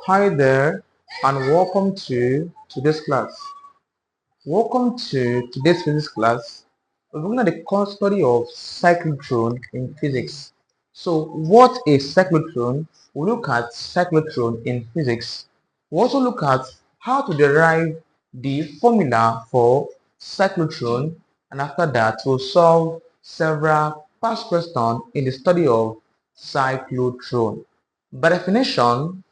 Hi there and welcome to today's class. Welcome to today's physics class. We're looking at the core study of cyclotron in physics. So what is cyclotron? We'll look at cyclotron in physics. We'll also look at how to derive the formula for cyclotron, and after that we'll solve several past questions in the study of cyclotron. By definition,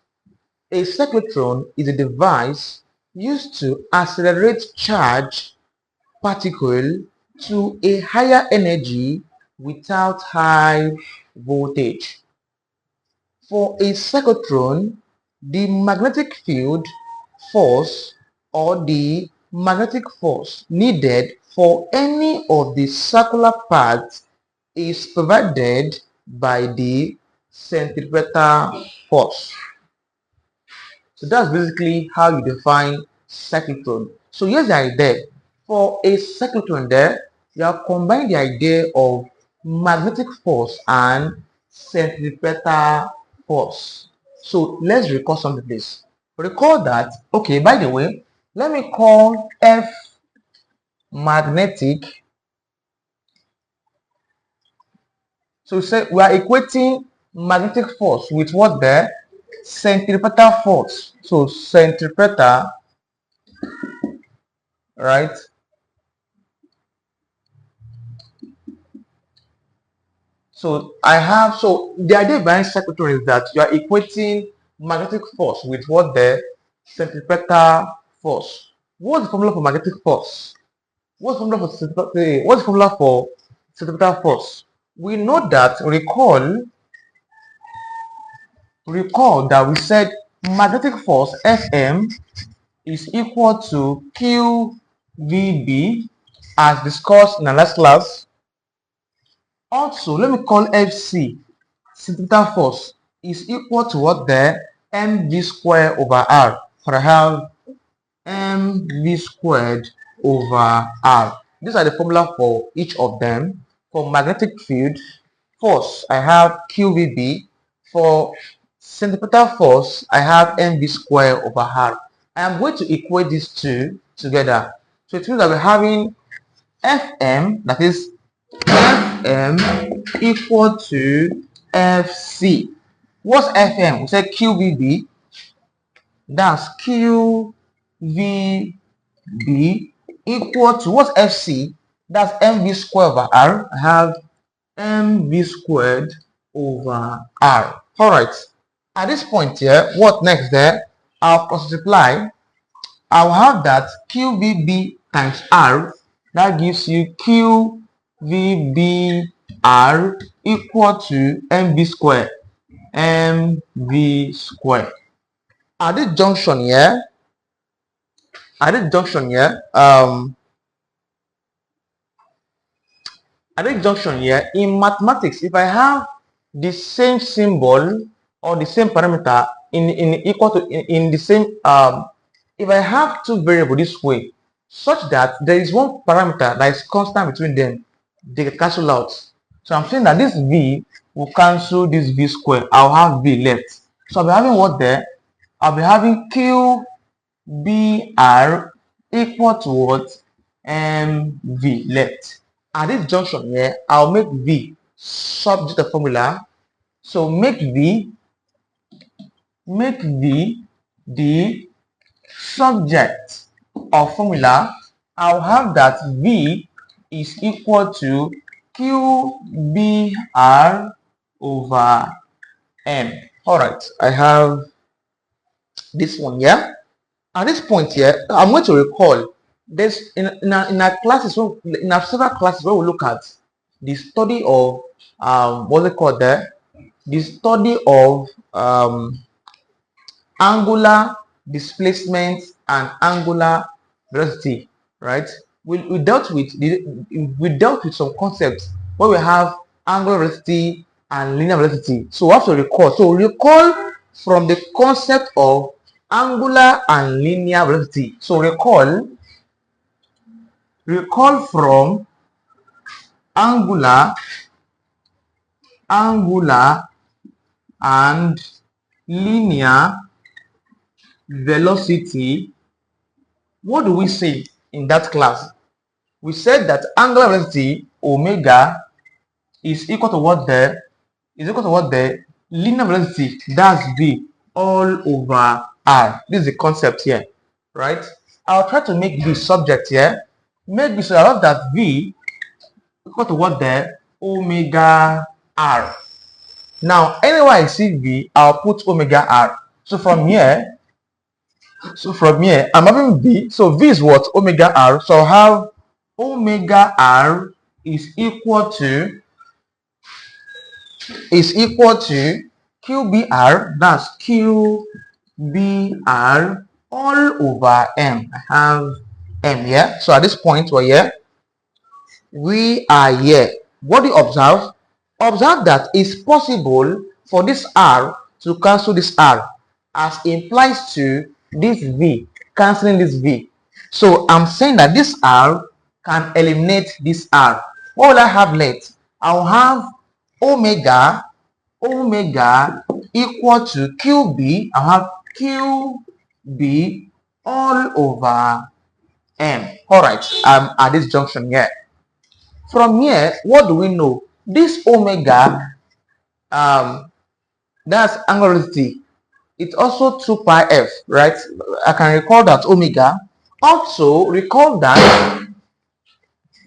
a cyclotron is a device used to accelerate charged particle to a higher energy without high voltage. For a cyclotron, the magnetic field force or the magnetic force needed for any of the circular parts is provided by the centripetal force. So that's basically how you define cyclotron. So here's the idea. For a cyclotron there, you are combining the idea of magnetic force and centripetal force. So let's recall something please. Recall that, okay, by the way, let me call F magnetic. So say we are equating magnetic force with what there? Centripetal force. So centripetal, right? So the idea behind cyclotron is that you are equating magnetic force with what the centripetal force. What's the formula for magnetic force? What's the formula for centripetal force? We know that recall that we said magnetic force Fm is equal to QVB as discussed in the last class. Also, let me call Fc centripetal force is equal to what there? Mv squared over r. So I have mv squared over r. These are the formula for each of them. For magnetic field force, I have QVB. For centripetal force, I have mv squared over r. I am going to equate these two together. So it means that we're having Fm, that is Fm equal to Fc. What's Fm? We said QVB. That's QVB equal to what's Fc? That's mv squared over r. I have mv squared over r. Alright. At this point here, what next there? I'll multiply. I'll have that QVB times r. That gives you QVBR equal to mv squared. mv squared. At this junction here, at this junction here, in mathematics, if I have the same symbol or the same parameter in the same if I have two variables this way, such that there is one parameter that is constant between them, they get cancel out. So I'm saying that this v will cancel this v square. I'll have v left. So I'll be having what there? I'll be having QBR equal to what? MV left. At this junction here, I'll make V subject the formula. So make V the subject of formula. I'll have that V is equal to QBR over M. Alright, I have this one here. At this point here, I'm going to recall this in our classes, in our several classes where we look at the study of what's it called there? The study of angular displacement and angular velocity, right? We dealt with some concepts where we have angular velocity and linear velocity. So we have to recall. So recall from the concept of angular and linear velocity. So recall from angular and linear velocity, what do we say in that class? We said that angular velocity omega is equal to what there? Is equal to what there? Linear velocity, that's v, all over r. This is the concept here, right? I'll try to make the subject here. Make this so I have that v equal to what there? Omega r. Now, anywhere I see v, I'll put omega r. So from here, I'm having v. So v is what? Omega r. So I'll have omega r is equal to QBR, that's QBR all over M. I have M here. So at this point we're here. We are here. What do you observe? Observe that it's possible for this R to cancel this R, as implies to this V, cancelling this V. So I'm saying that this R can eliminate this R. What will I have left? I'll have omega equal to QB. I'll have QB all over M. Alright, at this junction here. From here, what do we know? This omega, that's angular velocity. It's also 2 pi f, right? I can recall that omega. Also, recall that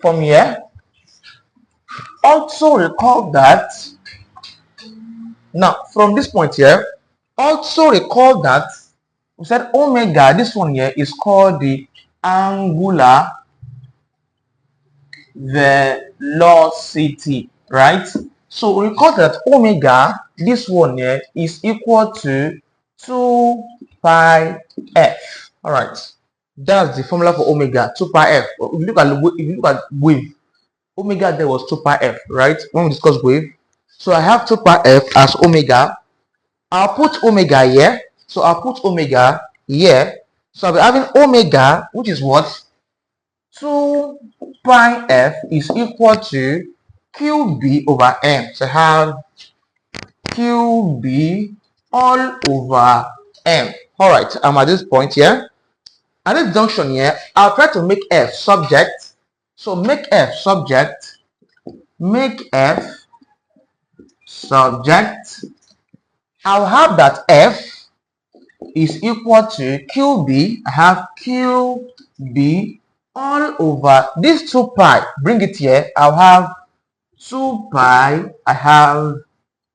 from here. Also, recall that. Now, from this point here, also recall that we said omega, this one here is called the angular velocity, right? So recall that omega, this one here, is equal to 2 pi f. All right, that's the formula for omega, 2 pi f. If you look at wave, omega there was 2 pi f, right? When we discuss wave, so I have 2 pi f as omega. I'll put omega here, so I'll put omega here. So I'll be having omega, which is what? 2 pi f is equal to QB over M. So I have QB all over M. Alright, I'm at this point here. At this junction here, I'll try to make F subject. So make F subject. Make F subject. I'll have that F is equal to QB. I have QB all over this 2 pi. Bring it here. I'll have 2 pi. I have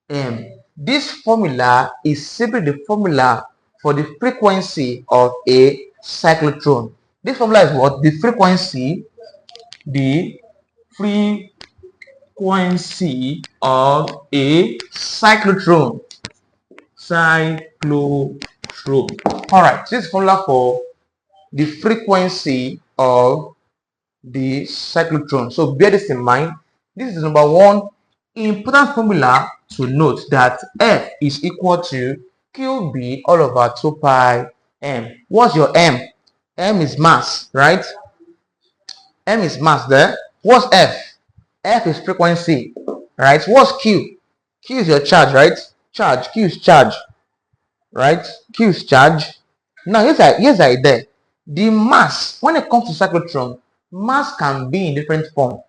M. This formula is simply the formula for the frequency of a cyclotron. This formula is what? The frequency of a cyclotron. Alright, this formula for the frequency of the cyclotron. So bear this in mind. This is number one important formula to note, that F is equal to QB all over 2 pi M. What's your M? M is mass, right? M is mass there. What's F? F is frequency, right? What's Q? Q is your charge, right? Charge. Q is charge, right? Q is charge. Now here's the idea. The mass, when it comes to cyclotron, mass can be in different form,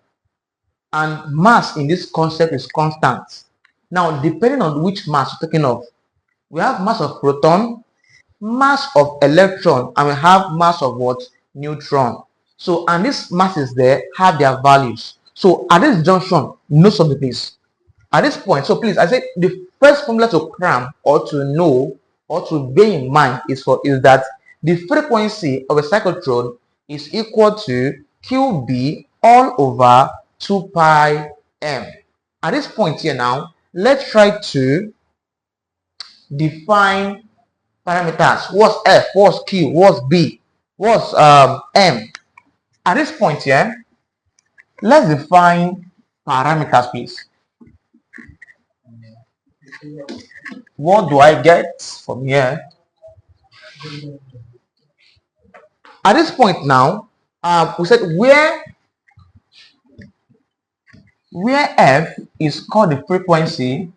and mass in this concept is constant. Now, depending on which mass you're talking of, we have mass of proton, mass of electron, and we have mass of what? Neutron. So, and these masses there have their values. So at this junction, know something, please. At this point, so please, I say the first formula to cram or to know or to bear in mind is that the frequency of a cyclotron is equal to QB all over 2 pi M. At this point here now, let's try to define parameters. What's F? What's Q? What's B? What's M? At this point here, let's define parameters, please. What do I get from here? At this point now, we said where F is called the frequency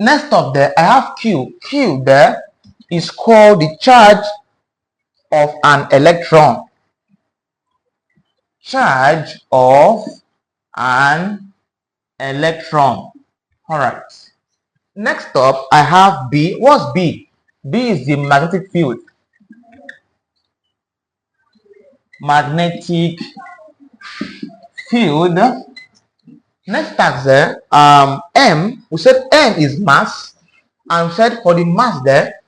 Next up there, I have Q. Q there is called the charge of an electron. Charge of an electron. Alright. Next up, I have B. What's B? B is the magnetic field. Magnetic field. Next task there, M. We said M is mass, and we said for the mass there,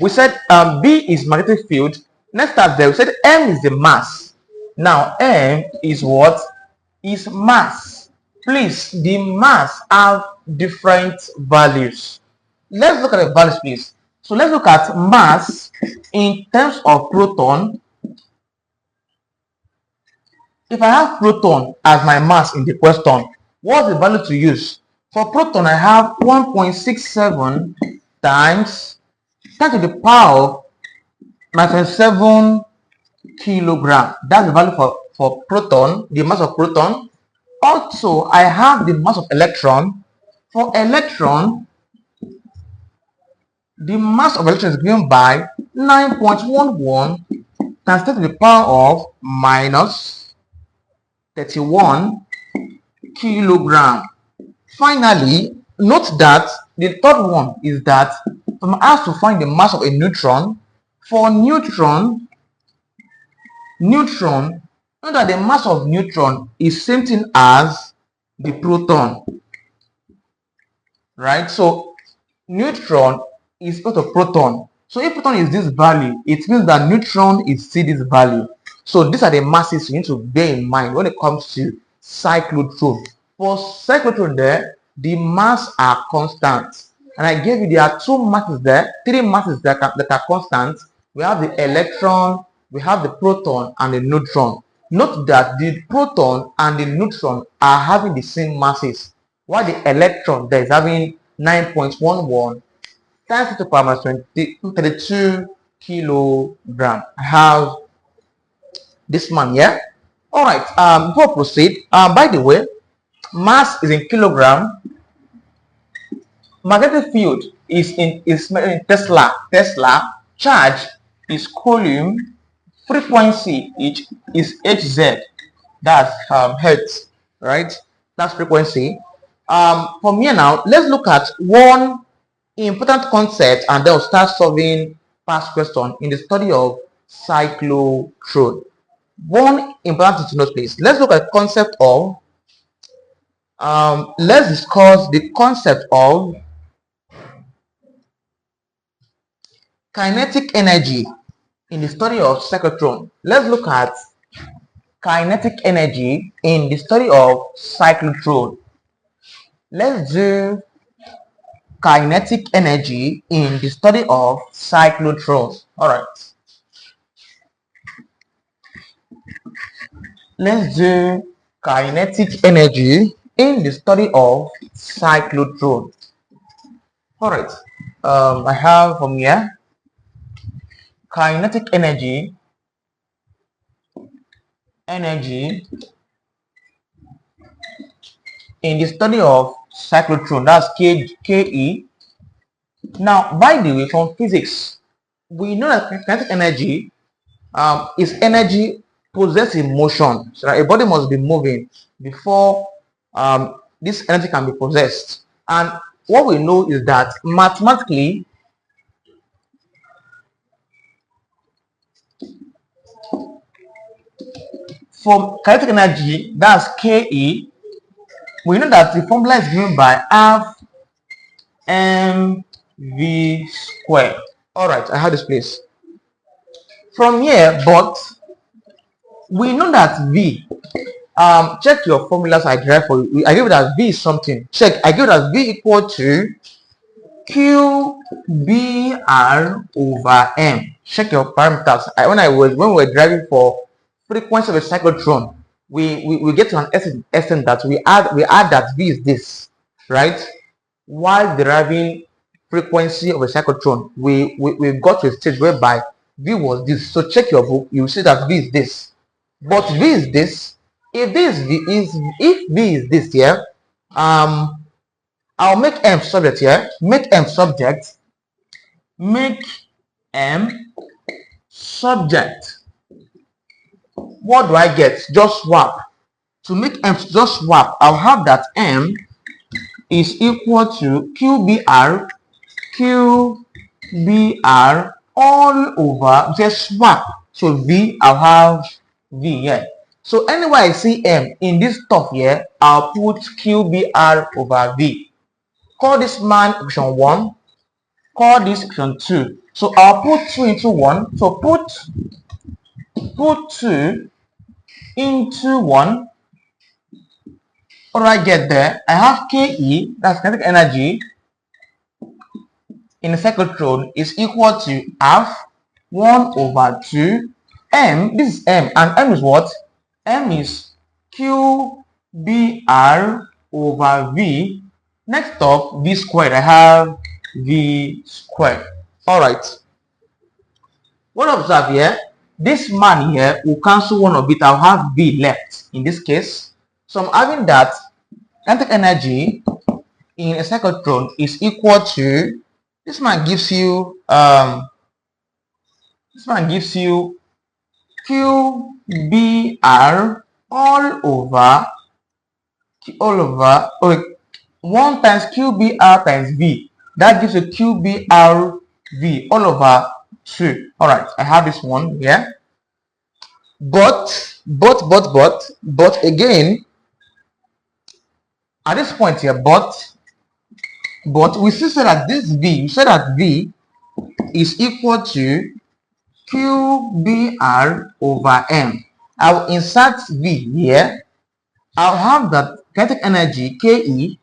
we said B is magnetic field. Next task there, we said M is the mass. Now M is what? Is mass. Please, the mass have different values. Let's look at the values, please. So let's look at mass in terms of proton. If I have proton as my mass in the question, what's the value to use? For proton, I have 1.67 times 10 to the power of 97 kilogram. That's the value for proton, the mass of proton. Also, I have the mass of electron. For electron, the mass of electron is given by 9.11 times 10 to the power of minus 31 kilogram. Finally, note that the third one is that I'm asked to find the mass of a neutron. For neutron, know that the mass of neutron is same thing as the proton, right? So neutron is equal to proton. So if proton is this value, it means that neutron is still this value. So these are the masses you need to bear in mind when it comes to cyclotron. For cyclotron there, the mass are constant. And I gave you there are two masses there, three masses that are constant. We have the electron, we have the proton, and the neutron. Note that the proton and the neutron are having the same masses, while the electron there is having 9.11 times 10 to the power minus 32 kilogram. I have this one here. All right. Before I proceed, by the way, mass is in kilogram. Magnetic field is in Tesla. Charge is coulomb. Frequency is Hz. That's hertz, right? That's frequency. From here now, let's look at one important concept, and then we'll start solving past question in the study of cyclotron. One important thing to note, please. Let's look at concept of. Let's discuss the concept of kinetic energy in the study of cyclotron. Let's look at kinetic energy in the study of cyclotron. Let's do kinetic energy in the study of cyclotron. All right. Let's do kinetic energy in the study of cyclotron. All right. I have from here kinetic energy in the study of cyclotron. That's Ke. Now, by the way, from physics, we know that kinetic energy is energy possessed in motion. So a body must be moving before this energy can be possessed. And what we know is that mathematically, for kinetic energy, that's Ke, we know that the formula is given by half mv squared. All right, I have this place. From here, but we know that V, check your formulas I derive for you. I give it as V is something. Check, I give it as V equal to QBR over M. Check your parameters. When we were driving for frequency of a cyclotron, we get to an essence that we add that V is this, right? While deriving frequency of a cyclotron, we got to a stage whereby V was this. So check your book, you will see that V is this. But V is this. If V is this here, I'll make M subject here. Make M subject. Make M subject. What do I get? Just swap. To make M just swap, I'll have that M is equal to QBR all over just swap. So V, I'll have V here. So anywhere I see M in this stuff here, I'll put QBR over V. Call this man equation 1. Call this equation 2. So I'll put 2 into 1. So put 2 into 1. What do I get there? I have Ke, that's kinetic energy, in a cyclotron is equal to half 1 over 2 M. This is M, and M is what? M is QBR over V. Next up, V squared. I have V squared. All right. What observe here? This man here will cancel one of it. I'll have V left in this case. So I'm having that kinetic energy in a cyclotron is equal to, this man gives you QBR all over 1 times QBR times V. That gives a QBR V all over 2. All right, I have this one here. But again, at this point here, but we still say that this V, we say that V is equal to QBR over M. I'll insert V here. I'll have that kinetic energy Ke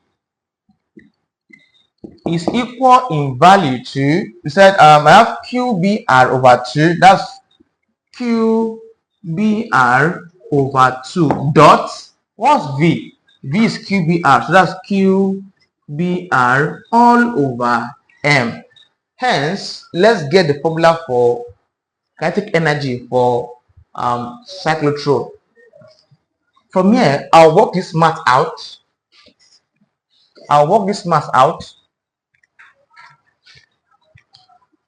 is equal in value to, we said I have QBR over 2, that's QBR over 2 dot, what's V? V is QBR, so that's QBR all over M. Hence, let's get the formula for kinetic energy for cyclotron. From here, I'll work this math out.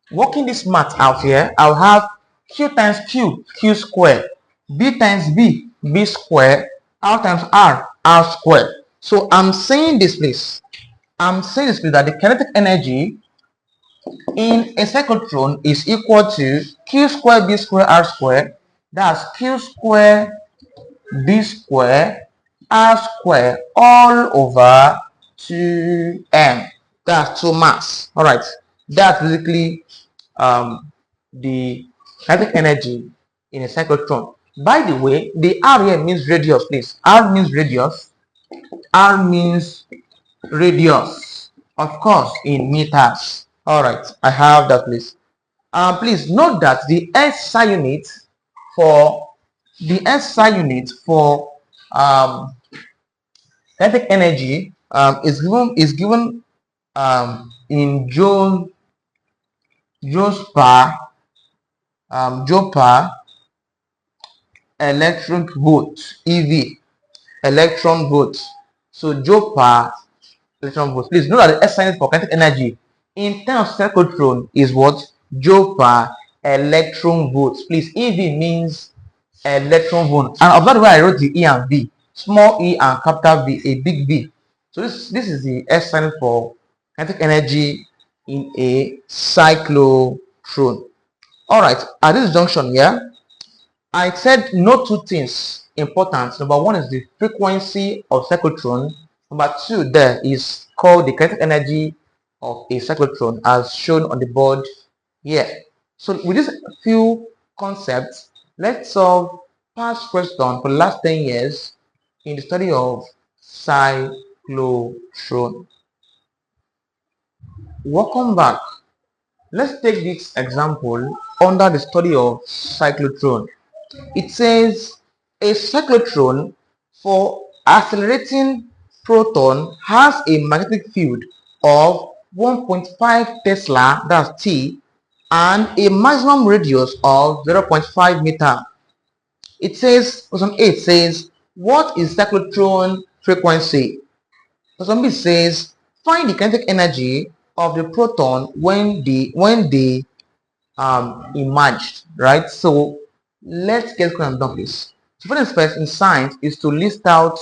Working this math out here, I'll have Q times Q, Q squared, B times B, B squared, R times R, R squared. So I'm saying this, please. That the kinetic energy in a cyclotron is equal to Q squared, B squared, R squared. That's Q squared, B squared, R squared all over 2M. That's 2 mass. All right. That's basically the kinetic energy in a cyclotron. By the way, the R here means radius, please. R means radius. Of course, in meters. All right, I have that, please. Please note that the SI unit for kinetic energy is given in joules per electron volt, EV, electron volt. So joule per electron volt. Please note that the SI unit for kinetic energy in terms of cyclotron is what? Joule per electron volt. Please, EV means electron volt. And observe where I wrote the E and V. Small e and capital V, a big V. So this is the SI unit for kinetic energy in a cyclotron. All right, at this junction here, I said no two things important. Number one is the frequency of cyclotron. Number two there is called the kinetic energy of a cyclotron as shown on the board here. So with these few concepts, let's solve past question for the last 10 years in the study of cyclotron. Welcome back. Let's take this example under the study of cyclotron. It says a cyclotron for accelerating proton has a magnetic field of 1.5 Tesla, that's T, and a maximum radius of 0.5 meter. It says, question 8 says, what is cyclotron frequency? Question B says, Find the kinetic energy of the proton when they emerged, right? So let's get going on this. So first in science is to list out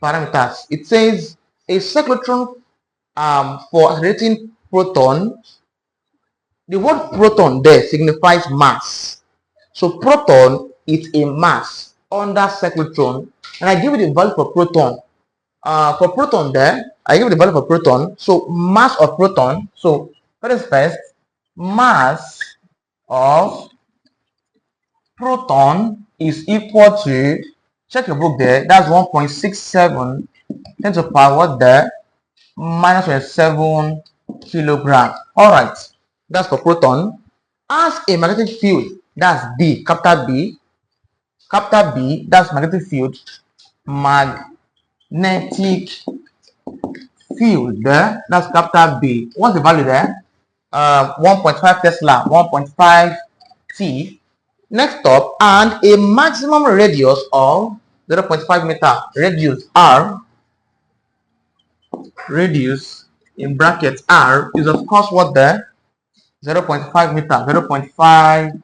parameters. It says a cyclotron for accelerating proton. The word proton there signifies mass. So proton is a mass under cyclotron, and I give you the value for proton. For proton there, I give you the value for proton. So mass of proton. So first, mass of proton is equal to, check your book there, that's 1.67 10 to the power there minus 27 kilogram. All right, that's for proton. As a magnetic field, that's B, capital B, that's magnetic field. Magnetic field there, that's capital B. What's the value there? 1.5 Tesla, 1.5 T. Next up, and a maximum radius of 0.5 meter. Radius in brackets R is of course what there? 0.5 meter. 0.5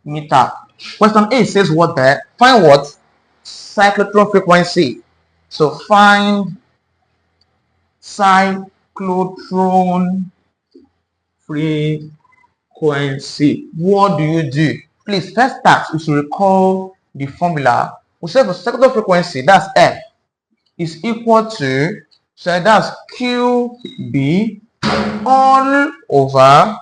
meter. Question A says what there? Find what? Cyclotron frequency. So find cyclotron frequency. What do you do? Please, first task is to recall the formula. We say for cyclotron frequency, that's F, is equal to, so that's QB all over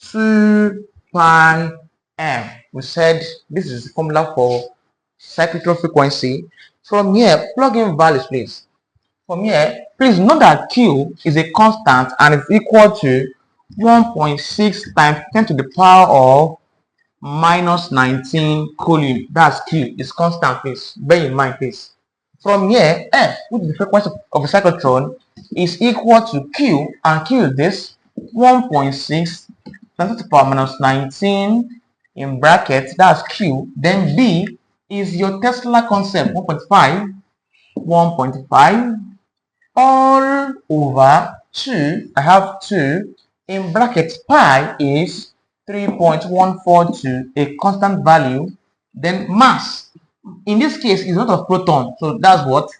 2 pi m. We said this is the formula for cyclotron frequency. From here, plug in values, please. From here, please note that Q is a constant and is equal to 1.6 times 10 to the power of minus 19 coulomb. That's Q. It's constant, please. Bear in mind, please. From here, F, which is the frequency of a cyclotron, is equal to Q, and Q is this 1.6 times 10 to the power minus 19 in brackets. That's Q. Then B is your Tesla concept, 1.5 all over 2. I have 2 in brackets. Pi is 3.142, a constant value. Then mass, in this case, is not of proton, so that's what,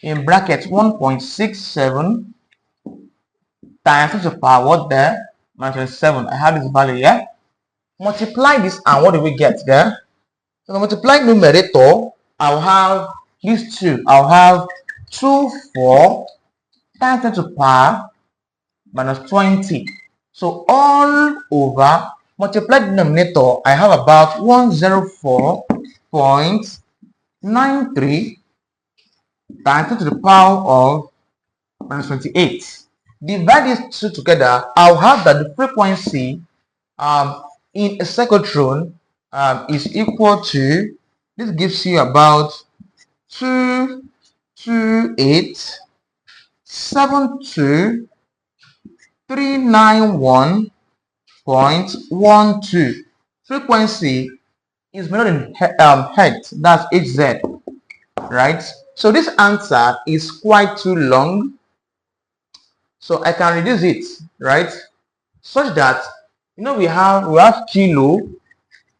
in brackets, 1.67 times 10 to the power what there minus 7. I have this value here. Multiply this, and what do we get there? So multiply numerator, I'll have these two. I'll have 24 times 10 to the power minus 20. So all over, multiply the denominator, I have about 104.93 times 10 to the power of minus 28. Divide these two together, I'll have that the frequency in a cyclotron is equal to, this gives you about 228.72391.12. Frequency is measured in hertz, that's Hz, right? So this answer is quite too long, so I can reduce it, right? Such that, we have kilo,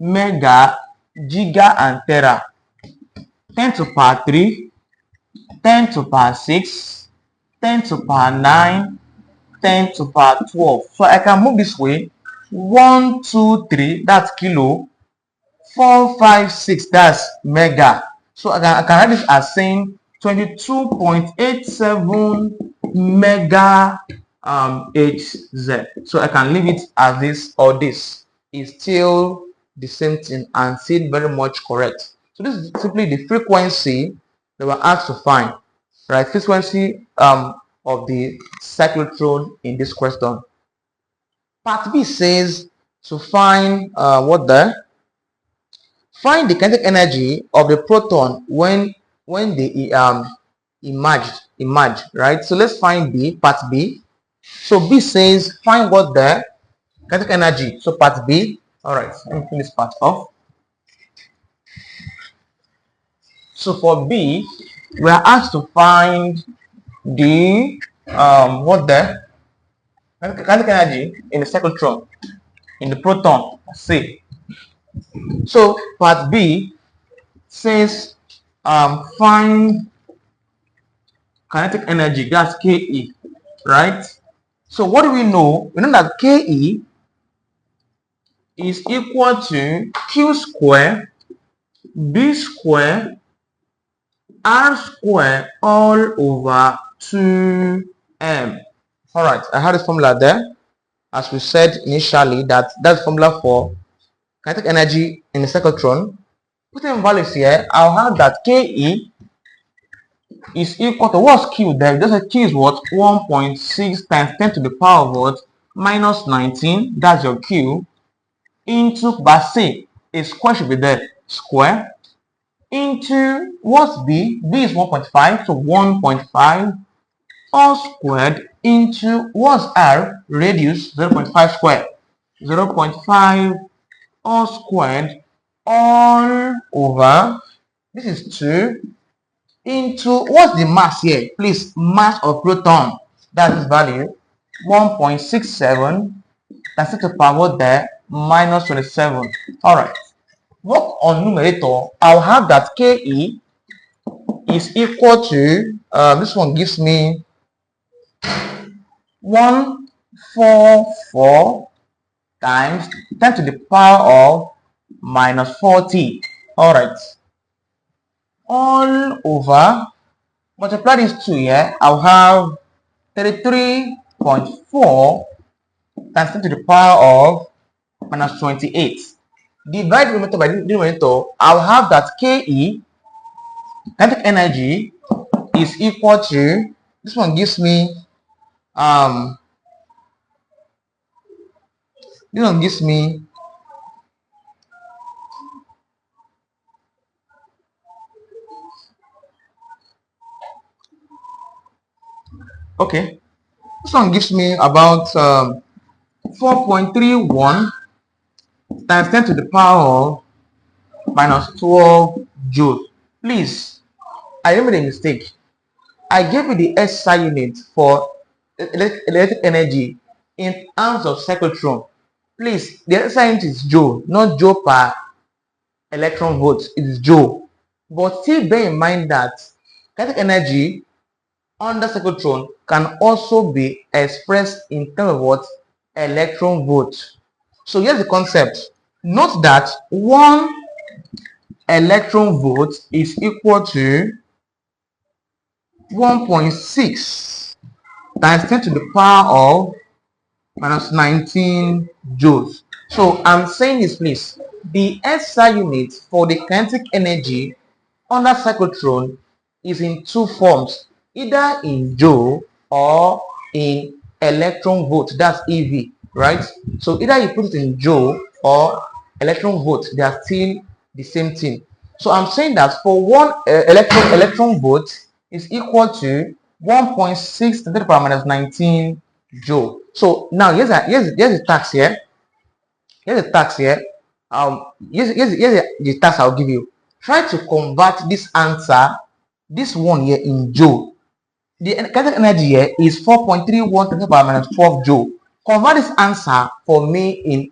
mega, giga, and tera. 10 to the power 3, 10 to the power 6, 10 to the power 9, 10 to the power 12. So I can move this way. 1, 2, 3, that's kilo. 4, 5, 6, that's mega. So I can write this as saying 22.87 mega Hz. So I can leave it as this, or this is still the same thing and still very much correct. So this is simply the frequency that we're asked to find, right? Frequency of the cyclotron in this question. Part B says to find find the kinetic energy of the proton when they emerge, right? So let's find B, part B. So B says find what the kinetic energy. So part B. All right, let me finish part off. So for B, we are asked to find the what there? Kinetic energy in the cyclotron, in the proton, say. So part B says find kinetic energy, that's Ke, right? So what do we know? We know that Ke is equal to Q square B square R square all over 2m. All right, I had a formula there. As we said initially, that's formula for kinetic energy in the cyclotron. Put in values here, I'll have that Ke is equal to what's Q there? Just a Q is what? 1.6 times 10 to the power of what? Minus 19. That's your Q. Into, but say, a square should be there. Square. Into, what's B? B is 1.5. So 1.5 all squared into, what's R? Radius 0.5 squared. 0.5 all squared all over, this is 2, into, what's the mass here? Please, mass of proton. That is value 1.67. That's it to power there minus 27. All right. Work on numerator. I'll have that Ke is equal to this one gives me 144 times 10 to the power of minus 40. All right. All over, multiply these two here, I'll have 33.4 times 10 to the power of minus 28. Divide the numerator by the numerator, I'll have that Ke, kinetic energy, is equal to, this one gives me, this one gives me okay, this one gives me about 4.31 times 10 to the power of minus 12 joules. Please, I made a mistake. I gave you the SI unit for electric energy in terms of cyclotron. Please, the SI unit is joule, not joule per electron volt. It is joule. But still bear in mind that kinetic energy under cyclotron can also be expressed in terms of what? Electron volt. So here's the concept. Note that 1 electron volt is equal to 1.6 times 10 to the power of minus 19 joules. So I'm saying this, please. The SI unit for the kinetic energy under cyclotron is in two forms, either in joule or in electron volt, that's EV, right? So either you put it in joule or electron volt, they are still the same thing. So I'm saying that for one electron volt is equal to 1.6 to the power minus 19 joule. So now here's the tax here. Here's the tax here. Here's the tax I'll give you. Try to convert this answer, this one here, in joule. The kinetic energy here is 4.31 to the power minus 12 joule. Convert this answer for me in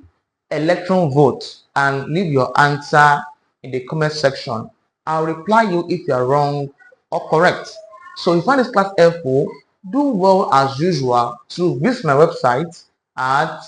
electron volt and leave your answer in the comment section. I'll reply you if you are wrong or correct. So if you find this class helpful, do well as usual to visit my website at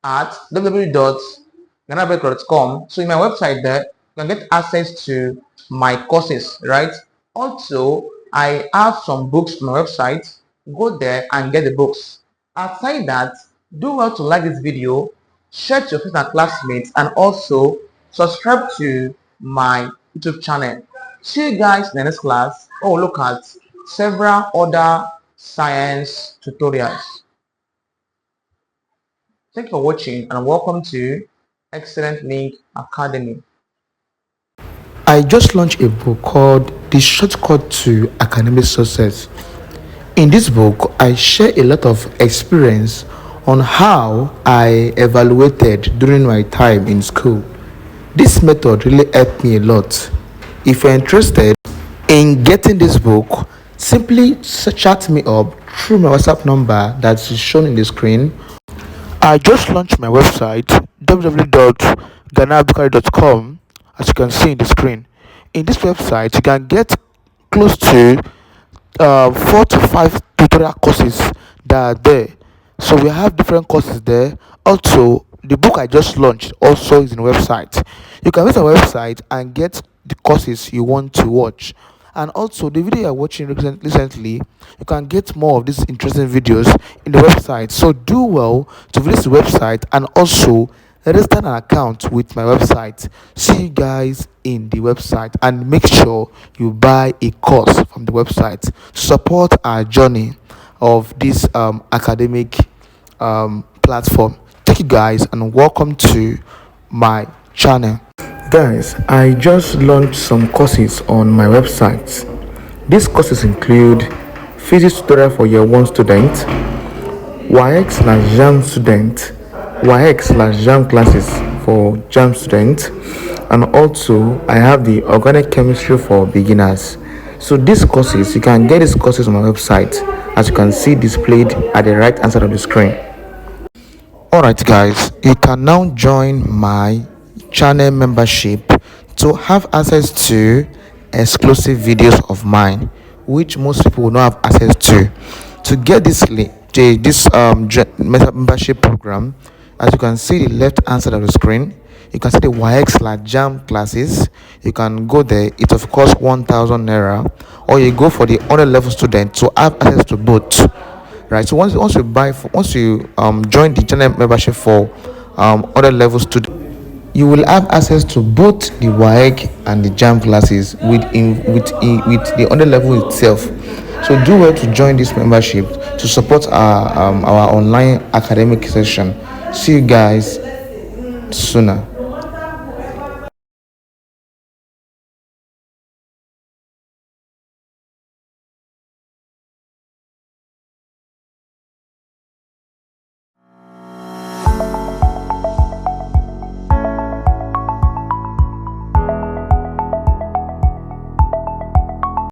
www.ganabreak.com. So in my website there, you can get access to my courses, right? Also, I have some books on my website. Go there and get the books. Aside that, do well to like this video, share to your friends and classmates, and also subscribe to my YouTube channel. See you guys in the next class. Oh, look at several other science tutorials. Thank you for watching and welcome to Excellent Link Academy. I just launched a book called The Shortcut to Academic Success. In this book, I share a lot of experience on how I evaluated during my time in school. This method really helped me a lot. If you're interested, In getting this book, simply chat me up through my WhatsApp number that is shown in the screen. I just launched my website www.ghanabukari.com, as you can see in the screen. In this website, you can get close to 4 to 5 tutorial courses that are there. So we have different courses there. Also, the book I just launched also is in the website. You can visit our website and get the courses you want to watch. And also, the video you're watching recently, you can get more of these interesting videos in the website. So do well to visit the website and also register an account with my website. See you guys in the website, and make sure you buy a course from the website to support our journey of this academic platform. Thank you guys, and welcome to my channel. Guys, I just launched some courses on my website. These courses include physics tutorial for year 1 student, YX/JAM student, YX/JAM classes for JAM student, and also I have the organic chemistry for beginners. So these courses, you can get these courses on my website, as you can see displayed at the right hand side of the screen. Alright guys, you can now join my channel membership to have access to exclusive videos of mine, which most people will not have access to. To get this link, this membership program, as you can see the left hand side of the screen, you can see the YX/JAM classes. You can go there. It of course 1,000 naira, or you go for the other level student to have access to both. Right. So once you join the channel membership for other level students, you will have access to both the WAEC and the JAM classes with the other level itself. So do well to join this membership to support our online academic session. See you guys sooner.